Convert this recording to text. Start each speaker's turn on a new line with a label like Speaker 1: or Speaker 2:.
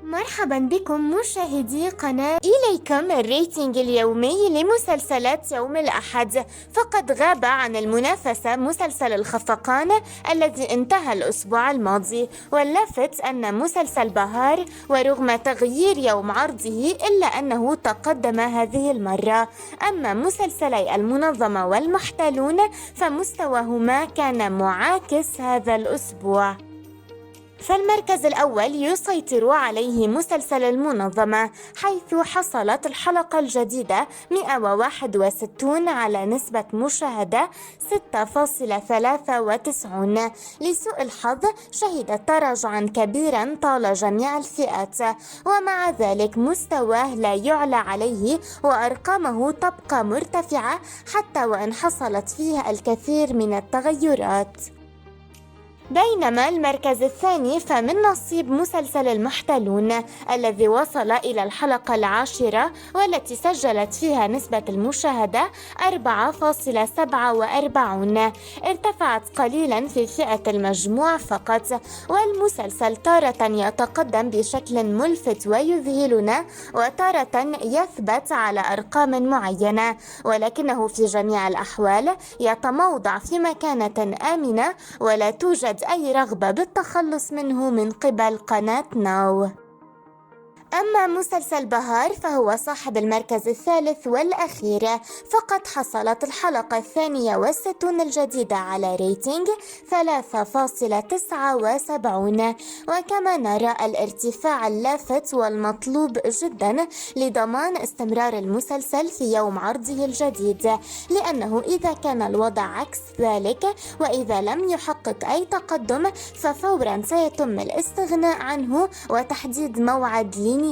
Speaker 1: مرحبا بكم مشاهدي قناة. إليكم الريتنج اليومي لمسلسلات يوم الأحد. فقد غاب عن المنافسة مسلسل الخفقان الذي انتهى الأسبوع الماضي، واللافت أن مسلسل بهار ورغم تغيير يوم عرضه إلا أنه تقدم هذه المرة. أما مسلسلي المنظمة والمحتالون فمستواهما كان معاكس هذا الأسبوع. فالمركز الأول يسيطر عليه مسلسل المنظمة، حيث حصلت الحلقة الجديدة 161 على نسبة مشاهدة 6.93. لسوء الحظ شهدت تراجعا كبيرا طال جميع الفئات، ومع ذلك مستواه لا يعلى عليه وأرقامه تبقى مرتفعة حتى وإن حصلت فيها الكثير من التغيرات. بينما المركز الثاني فمن نصيب مسلسل المحتالون الذي وصل إلى الحلقة 10 والتي سجلت فيها نسبة المشاهدة 4.47. ارتفعت قليلا في فئة المجموع فقط، والمسلسل تارة يتقدم بشكل ملفت ويذهلنا وتارة يثبت على أرقام معينة، ولكنه في جميع الأحوال يتموضع في مكانة آمنة ولا توجد أي رغبة بالتخلص منه من قبل قناة ناو. أما مسلسل بهار فهو صاحب المركز الثالث والأخير، فقد حصلت الحلقة 62 الجديدة على ريتينج 3.79، وكما نرى الارتفاع اللافت والمطلوب جدا لضمان استمرار المسلسل في يوم عرضه الجديد، لأنه إذا كان الوضع عكس ذلك وإذا لم يحقق أي تقدم ففورا سيتم الاستغناء عنه وتحديد موعد لنهايته.